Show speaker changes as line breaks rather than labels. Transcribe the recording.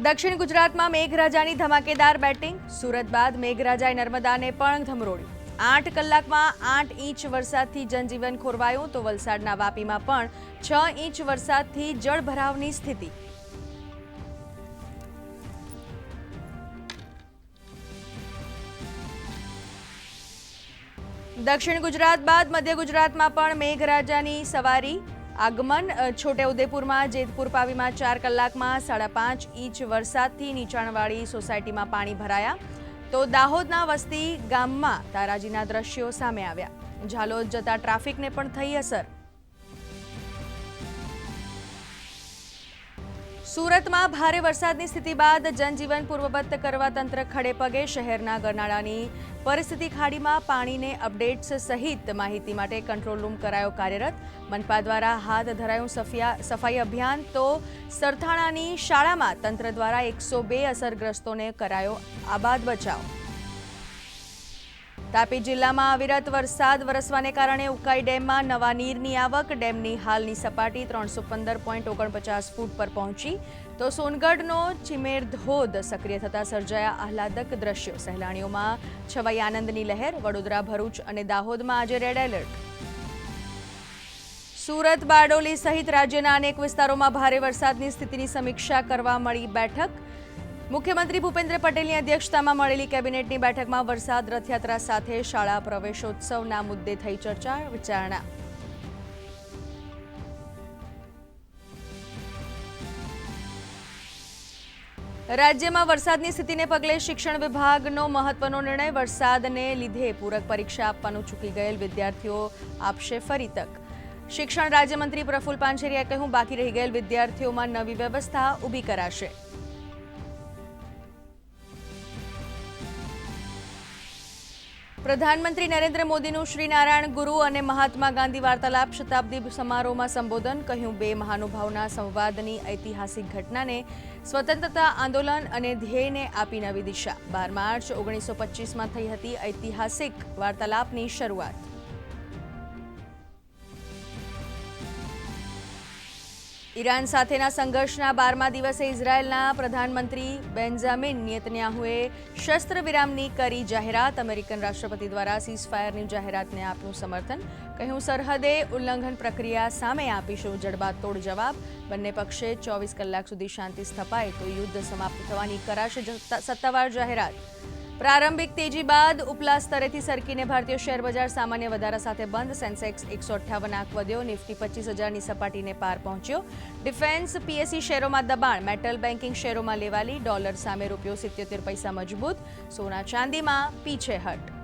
દક્ષિણ ગુજરાતમાં મેઘરાજાની ધમાકેદાર બેટિંગ. સુરત બાદ મેઘરાજાએ નર્મદાને પણ ધમરોળ્યું. 8 કલાકમાં 8 ઇંચ વરસાદથી જનજીવન ખોરવાયું તો વલસાડના વાપીમાં પણ 6 ઇંચ વરસાદથી જળભરાવની સ્થિતિ. દક્ષિણ ગુજરાત બાદ મધ્ય ગુજરાતમાં પણ મેઘરાજાની સવારી. આગમન. છોટેઉદેપુરમાં જેતપુર પાવીમાં 4 કલાકમાં 5.5 ઇંચ વરસાદથી નીચાણવાળી સોસાયટીમાં પાણી ભરાયા તો દાહોદના વસ્તી ગામમાં તારાજીના દ્રશ્યો સામે આવ્યા. ઝાલોદ જતા ટ્રાફિકને પણ થઈ અસર. સુરતમાં ભારે વરસાદની સ્થિતિ બાદ જનજીવન પૂર્વવત કરવા તંત્ર ખડે પગે. શહેરના ગરનાળાની પરિસ્થિતિ ખાડીમાં પાણીને અપડેટ્સ સહિત માહિતી માટે કંટ્રોલ રૂમ કરાયો કાર્યરત. મનપા દ્વારા હાથ ધરાયું સફાઈ અભિયાન તો સરથાણાની શાળામાં તંત્ર દ્વારા 102 અસરગ્રસ્તોને કરાયો આબાદ બચાવ. તાપી જિલ્લામાં અવિરત વરસાદ વરસવાને કારણે ઉકાઈ ડેમમાં નવા નીરની આવક. ડેમની હાલની સપાટી 315.49 ફૂટ પર પહોંચી તો સોનગઢનો ચિમેર ધોધ સક્રિય થતા સર્જાયા આહલાદક દ્રશ્યો. સહેલાણીઓમાં છવાઈ આનંદની લહેર. વડોદરા, ભરૂચ અને દાહોદમાં આજે રેડ એલર્ટ. સુરત, બારડોલી સહિત રાજ્યના અનેક વિસ્તારોમાં ભારે વરસાદની સ્થિતિની સમીક્ષા કરવા મળી બેઠક. મુખ્યમંત્રી ભૂપેન્દ્ર પટેલની અધ્યક્ષતામાં મળેલી કેબિનેટની બેઠકમાં વરસાદ, રથયાત્રા સાથે શાળા પ્રવેશોત્સવના મુદ્દે થઈ ચર્ચા વિચારણા. રાજ્યમાં વરસાદની સ્થિતિને પગલે શિક્ષણ વિભાગનો મહત્વનો નિર્ણય. વરસાદને લીધે પૂરક પરીક્ષા આપવાનું ચૂકી ગયેલ વિદ્યાર્થીઓ આપશે ફરી તક. શિક્ષણ રાજ્યમંત્રી પ્રફુલ પાનછેરિયાએ કહ્યું, બાકી રહી ગયેલ વિદ્યાર્થીઓમાં નવી વ્યવસ્થા ઊભી કરાશે. પ્રધાનમંત્રી નરેન્દ્ર મોદીનું શ્રીનારાયણ ગુરુ અને મહાત્મા ગાંધી વાર્તાલાપ શતાબ્દી સમારોહમાં સંબોધન. કહ્યું, બે મહાનુભાવોના સંવાદની ઐતિહાસિક ઘટનાને સ્વતંત્રતા આંદોલન અને ધ્યેયને આપી નવી દિશા. 12 માર્ચ 1925માં થઈ હતી ઐતિહાસિક વાર્તાલાપની શરૂઆત. ઈરાન સાથેના સંઘર્ષના 12મા દિવસે ઇઝરાયેલના પ્રધાનમંત્રી બેન્જામિન નેતન્યાહુએ શસ્ત્ર વિરામની કરી જાહેરાત. અમેરિકન રાષ્ટ્રપતિ દ્વારા સીઝફાયરની જાહેરાતને આપ્યું સમર્થન. કહ્યું, સરહદે ઉલ્લંઘન પ્રક્રિયા સામે આપીશું જડબાતોડ જવાબ. બંને પક્ષે 24 કલાક સુધી શાંતિ સ્થપાય તો યુદ્ધ સમાપ્ત થવાની કરાશે સત્તાવાર જાહેરાત. પ્રારંભિક તેજી બાદ ઉપલા સ્તરેથી સરકીને ભારતીય શેરબજાર સામાન્ય વધારા સાથે બંધ. સેન્સેક્સ 158 આંક વધ્યો. નિફ્ટી 25,000ની સપાટીને પાર પહોંચ્યો. ડિફેન્સ, પીએસઈ શેરોમાં દબાણ. મેટલ બેન્કિંગ શેરોમાં લેવાલી. ડોલર સામે રૂપિયો 77 પૈસા મજબૂત. સોના ચાંદીમાં પીછેહટ.